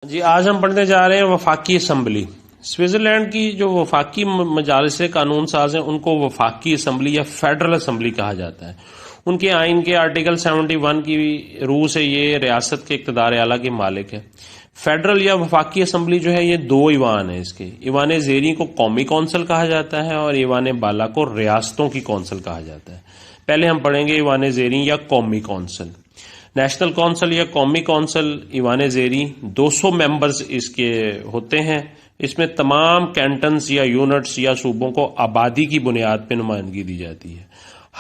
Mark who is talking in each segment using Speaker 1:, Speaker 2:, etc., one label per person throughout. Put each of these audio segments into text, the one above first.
Speaker 1: جی آج ہم پڑھنے جا رہے ہیں وفاقی اسمبلی۔ سوئٹزرلینڈ کی جو وفاقی مجالس قانون ساز ہیں ان کو وفاقی اسمبلی یا فیڈرل اسمبلی کہا جاتا ہے۔ ان کے آئین کے آرٹیکل 71 کی روح سے یہ ریاست کے اقتدار اعلیٰ کے مالک ہے۔ فیڈرل یا وفاقی اسمبلی جو ہے یہ دو ایوان ہیں اس کے۔ ایوان زیریں کو قومی کونسل کہا جاتا ہے اور ایوان بالا کو ریاستوں کی کونسل کہا جاتا ہے۔ پہلے ہم پڑھیں گے ایوان زیریں یا قومی کونسل۔ نیشنل کونسل یا قومی کونسل ایوان زیریں 200 ممبرز اس کے ہوتے ہیں۔ اس میں تمام کینٹنز یا یونٹس یا صوبوں کو آبادی کی بنیاد پہ نمائندگی دی جاتی ہے۔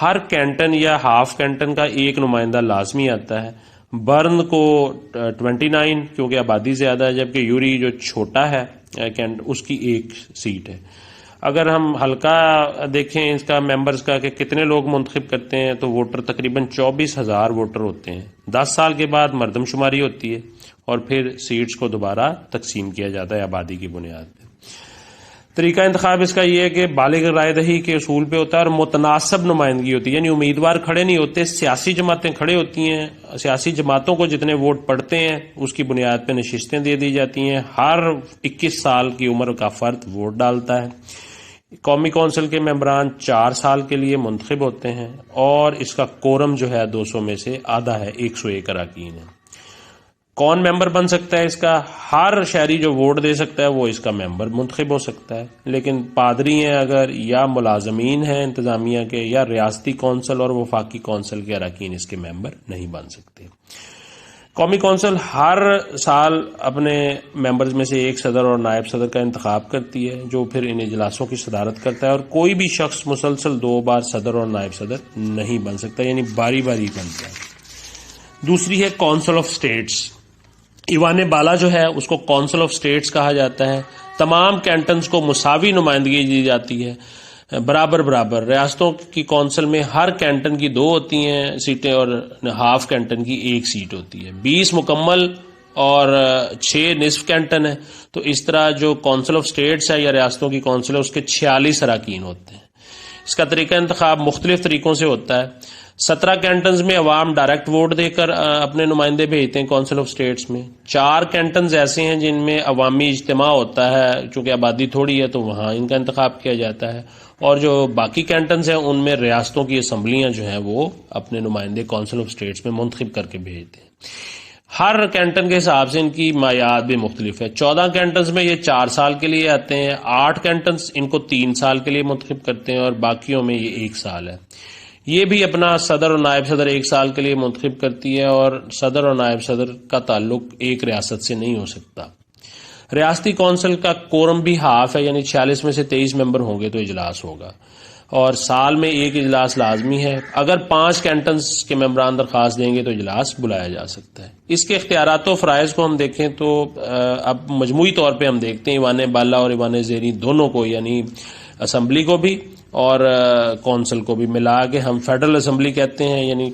Speaker 1: ہر کینٹن یا ہاف کینٹن کا ایک نمائندہ لازمی آتا ہے۔ برن کو 29 کیونکہ آبادی زیادہ ہے، جبکہ یوری جو چھوٹا ہے اس کی ایک سیٹ ہے۔ اگر ہم حلقہ دیکھیں اس کا ممبرز کا کہ کتنے لوگ منتخب کرتے ہیں تو ووٹر تقریباً 24,000 ووٹر ہوتے ہیں۔ 10 سال کے بعد مردم شماری ہوتی ہے اور پھر سیٹس کو دوبارہ تقسیم کیا جاتا ہے آبادی کی بنیاد پہ۔ طریقہ انتخاب اس کا یہ ہے کہ بالغ رائے دہی کے اصول پہ ہوتا ہے اور متناسب نمائندگی ہوتی ہے، یعنی امیدوار کھڑے نہیں ہوتے، سیاسی جماعتیں کھڑے ہوتی ہیں۔ سیاسی جماعتوں کو جتنے ووٹ پڑتے ہیں اس کی بنیاد پہ نشستیں دے دی جاتی ہیں۔ ہر 21 سال کی عمر کا فرد ووٹ ڈالتا ہے۔ قومی کونسل کے ممبران 4 سال کے لیے منتخب ہوتے ہیں اور اس کا کورم جو ہے 200 میں سے آدھا ہے، 101 اراکین ہے۔ کون ممبر بن سکتا ہے اس کا؟ ہر شہری جو ووٹ دے سکتا ہے وہ اس کا ممبر منتخب ہو سکتا ہے، لیکن پادری ہیں اگر یا ملازمین ہیں انتظامیہ کے یا ریاستی کونسل اور وفاقی کونسل کے اراکین اس کے ممبر نہیں بن سکتے۔ قومی کونسل ہر سال اپنے ممبرز میں سے ایک صدر اور نائب صدر کا انتخاب کرتی ہے جو پھر ان اجلاسوں کی صدارت کرتا ہے، اور کوئی بھی شخص مسلسل 2 بار صدر اور نائب صدر نہیں بن سکتا، یعنی باری باری بنتا ہے۔ دوسری ہے کونسل آف اسٹیٹس۔ ایوان بالا جو ہے اس کو کونسل آف اسٹیٹس کہا جاتا ہے۔ تمام کینٹنز کو مساوی نمائندگی دی جاتی ہے، برابر برابر۔ ریاستوں کی کونسل میں ہر کینٹن کی 2 ہوتی ہیں سیٹیں اور ہاف کینٹن کی 1 سیٹ ہوتی ہے۔ 20 مکمل اور 6 نصف کینٹن ہے، تو اس طرح جو کونسل آف اسٹیٹس ہے یا ریاستوں کی کونسل ہے اس کے 46 اراکین ہوتے ہیں۔ اس کا طریقہ انتخاب مختلف طریقوں سے ہوتا ہے۔ 17 کینٹنز میں عوام ڈائریکٹ ووٹ دے کر اپنے نمائندے بھیجتے ہیں کونسل آف اسٹیٹس میں۔ 4 کینٹنز ایسے ہیں جن میں عوامی اجتماع ہوتا ہے، چونکہ آبادی تھوڑی ہے تو وہاں ان کا انتخاب کیا جاتا ہے، اور جو باقی کینٹنز ہیں ان میں ریاستوں کی اسمبلیاں جو ہیں وہ اپنے نمائندے کونسل آف اسٹیٹس میں منتخب کر کے بھیجتے ہیں۔ ہر کینٹن کے حساب سے ان کی معیاد بھی مختلف ہے۔ 14 کینٹنز میں یہ 4 سال کے لیے آتے ہیں، 8 کینٹنز ان کو 3 سال کے لیے منتخب کرتے ہیں اور باقیوں میں یہ 1 سال ہے۔ یہ بھی اپنا صدر اور نائب صدر 1 سال کے لیے منتخب کرتی ہے، اور صدر اور نائب صدر کا تعلق ایک ریاست سے نہیں ہو سکتا۔ ریاستی کونسل کا کورم بھی ہاف ہے، یعنی 46 میں سے 23 ممبر ہوں گے تو اجلاس ہوگا، اور سال میں 1 اجلاس لازمی ہے۔ اگر 5 کینٹنز کے ممبران درخواست دیں گے تو اجلاس بلایا جا سکتا ہے۔ اس کے اختیارات و فرائض کو ہم دیکھیں تو اب مجموعی طور پہ ہم دیکھتے ہیں ایوان بالا اور ایوان زیریں دونوں کو، یعنی اسمبلی کو بھی اور کونسل کو بھی ملا کے ہم فیڈرل اسمبلی کہتے ہیں، یعنی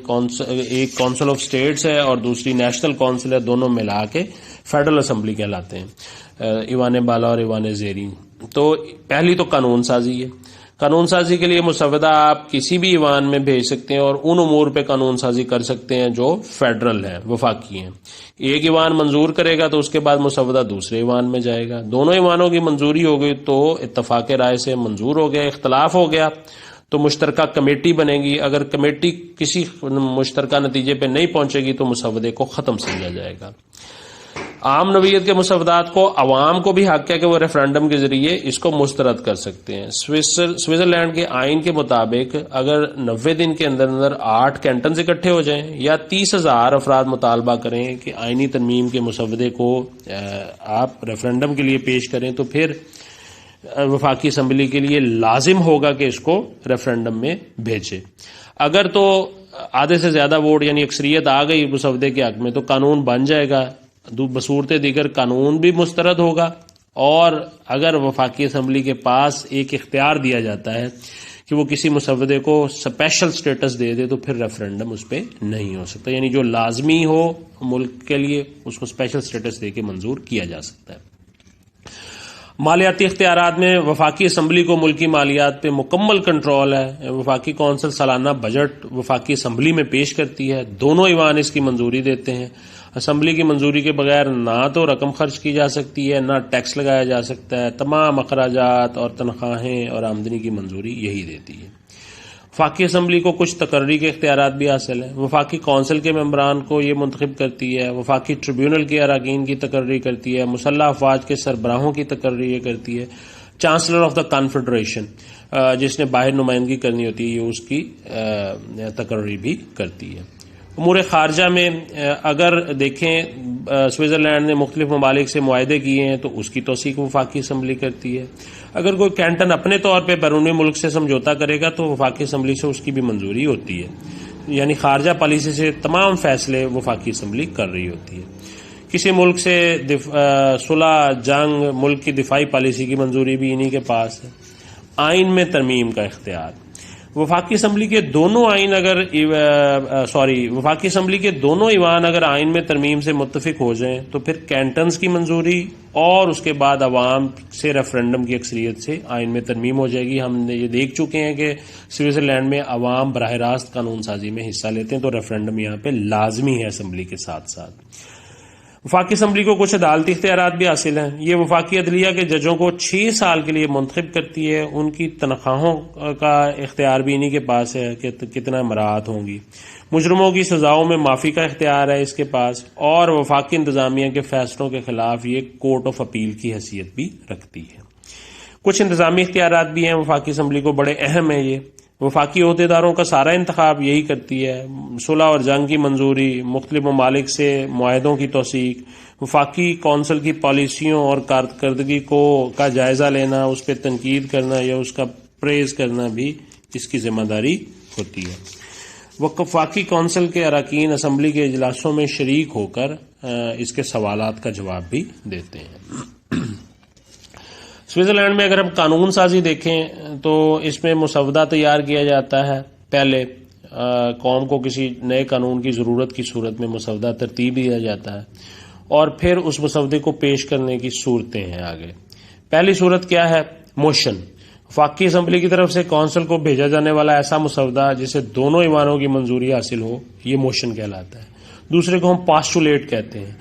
Speaker 1: ایک کونسل آف اسٹیٹس ہے اور دوسری نیشنل کونسل ہے، دونوں ملا کے فیڈرل اسمبلی کہلاتے ہیں، ایوان بالا اور ایوان زیریں۔ تو پہلی تو قانون سازی ہے۔ قانون سازی کے لیے مسودہ آپ کسی بھی ایوان میں بھیج سکتے ہیں اور ان امور پہ قانون سازی کر سکتے ہیں جو فیڈرل ہیں، وفاقی ہیں۔ ایک ایوان منظور کرے گا تو اس کے بعد مسودہ دوسرے ایوان میں جائے گا۔ دونوں ایوانوں کی منظوری ہو گئی تو اتفاق رائے سے منظور ہو گیا۔ اختلاف ہو گیا تو مشترکہ کمیٹی بنے گی۔ اگر کمیٹی کسی مشترکہ نتیجے پہ نہیں پہنچے گی تو مسودے کو ختم سمجھا جائے گا۔ عام نوعیت کے مسودات کو عوام کو بھی حق ہے کہ وہ ریفرینڈم کے ذریعے اس کو مسترد کر سکتے ہیں۔ سوئٹزرلینڈ کے آئین کے مطابق اگر 90 دن کے اندر 8 کینٹنز اکٹھے ہو جائیں یا 30,000 افراد مطالبہ کریں کہ آئینی ترمیم کے مسودے کو آپ ریفرینڈم کے لیے پیش کریں تو پھر وفاقی اسمبلی کے لیے لازم ہوگا کہ اس کو ریفرینڈم میں بھیجے۔ اگر تو آدھے سے زیادہ ووٹ یعنی اکثریت آ گئی مسودے کے حق میں تو قانون بن جائے گا، بصورت دیگر قانون بھی مسترد ہوگا، اور اگر وفاقی اسمبلی کے پاس ایک اختیار دیا جاتا ہے کہ وہ کسی مسودے کو اسپیشل سٹیٹس دے دے تو پھر ریفرینڈم اس پہ نہیں ہو سکتا، یعنی جو لازمی ہو ملک کے لیے اس کو اسپیشل سٹیٹس دے کے منظور کیا جا سکتا ہے۔ مالیاتی اختیارات میں وفاقی اسمبلی کو ملکی مالیات پہ مکمل کنٹرول ہے۔ وفاقی کونسل سالانہ بجٹ وفاقی اسمبلی میں پیش کرتی ہے، دونوں ایوان اس کی منظوری دیتے ہیں۔ اسمبلی کی منظوری کے بغیر نہ تو رقم خرچ کی جا سکتی ہے، نہ ٹیکس لگایا جا سکتا ہے، تمام اخراجات اور تنخواہیں اور آمدنی کی منظوری یہی دیتی ہے۔ وفاقی اسمبلی کو کچھ تقرری کے اختیارات بھی حاصل ہیں، وفاقی کونسل کے ممبران کو یہ منتخب کرتی ہے، وفاقی ٹریبیونل کے اراکین کی تقرری کرتی ہے، مسلح افواج کے سربراہوں کی تقرری کرتی ہے، چانسلر آف دا کنفیڈریشن جس نے باہر نمائندگی کرنی ہوتی ہے یہ اس کی تقرری بھی کرتی ہے۔ امور خارجہ میں اگر دیکھیں سوئٹزرلینڈ نے مختلف ممالک سے معاہدے کیے ہیں تو اس کی توثیق وفاقی اسمبلی کرتی ہے۔ اگر کوئی کینٹن اپنے طور پہ بیرونی ملک سے سمجھوتا کرے گا تو وفاقی اسمبلی سے اس کی بھی منظوری ہوتی ہے، یعنی خارجہ پالیسی سے تمام فیصلے وفاقی اسمبلی کر رہی ہوتی ہے۔ کسی ملک سے صلح جنگ ملک کی دفاعی پالیسی کی منظوری بھی انہی کے پاس ہے۔ آئین میں ترمیم کا اختیار، وفاقی اسمبلی کے دونوں وفاقی اسمبلی کے دونوں ایوان اگر آئین میں ترمیم سے متفق ہو جائیں تو پھر کینٹنز کی منظوری اور اس کے بعد عوام سے ریفرنڈم کی اکثریت سے آئین میں ترمیم ہو جائے گی۔ ہم نے یہ دیکھ چکے ہیں کہ سوئٹزرلینڈ میں عوام براہ راست قانون سازی میں حصہ لیتے ہیں، تو ریفرنڈم یہاں پہ لازمی ہے اسمبلی کے ساتھ ساتھ۔ وفاقی اسمبلی کو کچھ عدالتی اختیارات بھی حاصل ہیں، یہ وفاقی عدلیہ کے ججوں کو 6 سال کے لیے منتخب کرتی ہے، ان کی تنخواہوں کا اختیار بھی انہی کے پاس ہے کہ کتنا مراعات ہوں گی، مجرموں کی سزاؤں میں معافی کا اختیار ہے اس کے پاس، اور وفاقی انتظامیہ کے فیصلوں کے خلاف یہ کورٹ آف اپیل کی حیثیت بھی رکھتی ہے۔ کچھ انتظامی اختیارات بھی ہیں وفاقی اسمبلی کو، بڑے اہم ہیں یہ۔ وفاقی عہدیداروں کا سارا انتخاب یہی کرتی ہے، صلح اور جنگ کی منظوری، مختلف ممالک سے معاہدوں کی توثیق، وفاقی کونسل کی پالیسیوں اور کارکردگی کا جائزہ لینا، اس پہ تنقید کرنا یا اس کا پریز کرنا بھی اس کی ذمہ داری ہوتی ہے۔ وفاقی کونسل کے اراکین اسمبلی کے اجلاسوں میں شریک ہو کر اس کے سوالات کا جواب بھی دیتے ہیں۔ سوئٹزرلینڈ میں اگر ہم قانون سازی دیکھیں تو اس میں مسودہ تیار کیا جاتا ہے، پہلے قوم کو کسی نئے قانون کی ضرورت کی صورت میں مسودہ ترتیب دیا جاتا ہے اور پھر اس مسودے کو پیش کرنے کی صورتیں ہیں آگے۔ پہلی صورت کیا ہے؟ موشن، وفاقی اسمبلی کی طرف سے کونسل کو بھیجا جانے والا ایسا مسودہ جسے دونوں ایوانوں کی منظوری حاصل ہو، یہ موشن کہلاتا ہے۔ دوسرے کو ہم پاسچولیٹ کہتے ہیں،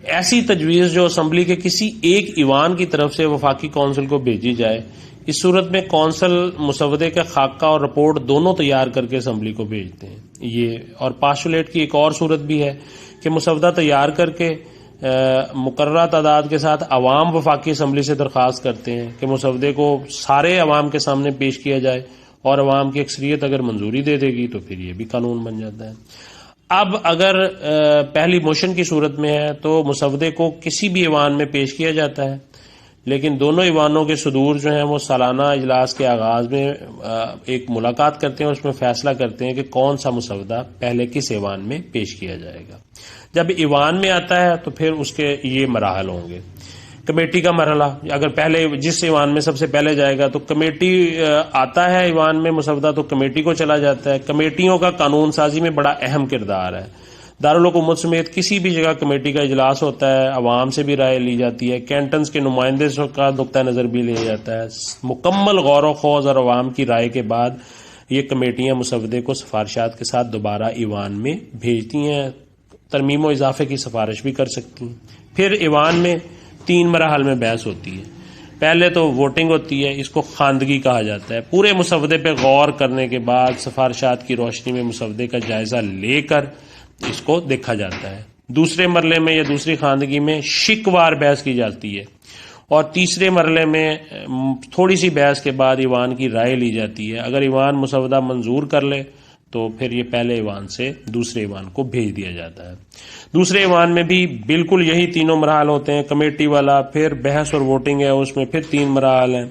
Speaker 1: ایسی تجویز جو اسمبلی کے کسی ایک ایوان کی طرف سے وفاقی کونسل کو بھیجی جائے۔ اس صورت میں کونسل مسودے کا خاکہ اور رپورٹ دونوں تیار کر کے اسمبلی کو بھیجتے ہیں۔ یہ اور پاسچولیٹ کی ایک اور صورت بھی ہے کہ مسودہ تیار کر کے مقررہ تعداد کے ساتھ عوام وفاقی اسمبلی سے درخواست کرتے ہیں کہ مسودے کو سارے عوام کے سامنے پیش کیا جائے، اور عوام کی اکثریت اگر منظوری دے دے گی تو پھر یہ بھی قانون بن جاتا ہے۔ اب اگر پہلی موشن کی صورت میں ہے تو مسودے کو کسی بھی ایوان میں پیش کیا جاتا ہے، لیکن دونوں ایوانوں کے صدور جو ہیں وہ سالانہ اجلاس کے آغاز میں ایک ملاقات کرتے ہیں اور اس میں فیصلہ کرتے ہیں کہ کون سا مسودہ پہلے کس ایوان میں پیش کیا جائے گا۔ جب ایوان میں آتا ہے تو پھر اس کے یہ مراحل ہوں گے۔ کمیٹی کا مرحلہ، اگر پہلے جس ایوان میں سب سے پہلے جائے گا تو کمیٹی آتا ہے ایوان میں مسودہ تو کمیٹی کو چلا جاتا ہے۔ کمیٹیوں کا قانون سازی میں بڑا اہم کردار ہے۔ دارالحکومت سمیت کسی بھی جگہ کمیٹی کا اجلاس ہوتا ہے، عوام سے بھی رائے لی جاتی ہے، کینٹنز کے نمائندے کا نقطہ نظر بھی لیا جاتا ہے۔ مکمل غور و خوض اور عوام کی رائے کے بعد یہ کمیٹیاں مسودے کو سفارشات کے ساتھ دوبارہ ایوان میں بھیجتی ہیں، ترمیم و اضافے کی سفارش بھی کر سکتی ہیں۔ پھر ایوان میں 3 مراحل میں بحث ہوتی ہے۔ پہلے تو ووٹنگ ہوتی ہے، اس کو خواندگی کہا جاتا ہے۔ پورے مسودے پہ غور کرنے کے بعد سفارشات کی روشنی میں مسودے کا جائزہ لے کر اس کو دیکھا جاتا ہے۔ دوسرے مرحلے میں یا دوسری خواندگی میں شکوار بحث کی جاتی ہے، اور تیسرے مرحلے میں تھوڑی سی بحث کے بعد ایوان کی رائے لی جاتی ہے۔ اگر ایوان مسودہ منظور کر لے تو پھر یہ پہلے ایوان سے دوسرے ایوان کو بھیج دیا جاتا ہے۔ دوسرے ایوان میں بھی بالکل یہی تینوں مراحل ہوتے ہیں، کمیٹی والا، پھر بحث اور ووٹنگ ہے، اس میں پھر 3 مراحل ہیں،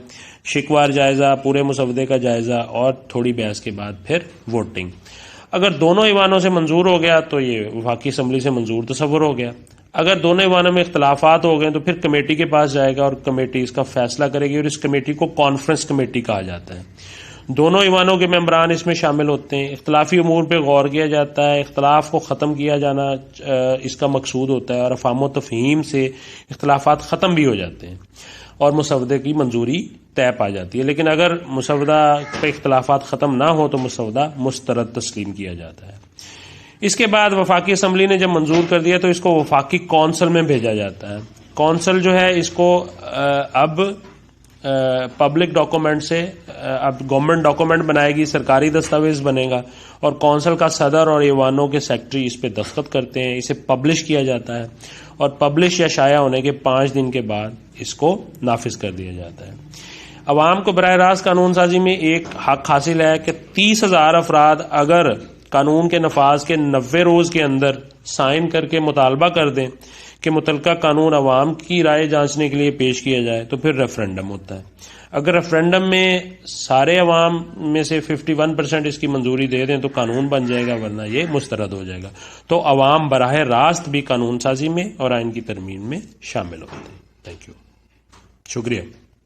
Speaker 1: شکوار جائزہ، پورے مسودے کا جائزہ، اور تھوڑی بحث کے بعد پھر ووٹنگ۔ اگر دونوں ایوانوں سے منظور ہو گیا تو یہ وفاقی اسمبلی سے منظور تصور ہو گیا۔ اگر دونوں ایوانوں میں اختلافات ہو گئے تو پھر کمیٹی کے پاس جائے گا اور کمیٹی اس کا فیصلہ کرے گی، اور اس کمیٹی کو کانفرنس کمیٹی کہا جاتا ہے۔ دونوں ایوانوں کے ممبران اس میں شامل ہوتے ہیں، اختلافی امور پہ غور کیا جاتا ہے، اختلاف کو ختم کیا جانا اس کا مقصود ہوتا ہے، اور افہام و تفہیم سے اختلافات ختم بھی ہو جاتے ہیں اور مسودے کی منظوری طے پا جاتی ہے۔ لیکن اگر مسودہ پہ اختلافات ختم نہ ہو تو مسودہ مسترد تسلیم کیا جاتا ہے۔ اس کے بعد وفاقی اسمبلی نے جب منظور کر دیا تو اس کو وفاقی کونسل میں بھیجا جاتا ہے. کونسل جو ہے اس کو اب پبلک ڈاکومنٹ سے اب گورنمنٹ ڈاکومنٹ بنائے گی، سرکاری دستاویز بنے گا، اور کونسل کا صدر اور ایوانوں کے سیکرٹری اس پہ دستخط کرتے ہیں. اسے پبلش کیا جاتا ہے اور پبلش یا شائع ہونے کے 5 دن کے بعد اس کو نافذ کر دیا جاتا ہے. عوام کو براہ راست قانون سازی میں ایک حق حاصل ہے کہ 30,000 افراد اگر قانون کے نفاذ کے 90 روز کے اندر سائن کر کے مطالبہ کر دیں کہ متعلقہ قانون عوام کی رائے جانچنے کے لیے پیش کیا جائے تو پھر ریفرنڈم ہوتا ہے. اگر ریفرنڈم میں سارے عوام میں سے 51% اس کی منظوری دے دیں تو قانون بن جائے گا، ورنہ یہ مسترد ہو جائے گا. تو عوام براہ راست بھی قانون سازی میں اور آئین کی ترمیم میں شامل ہوتے ہیں. تھینک یو، شکریہ.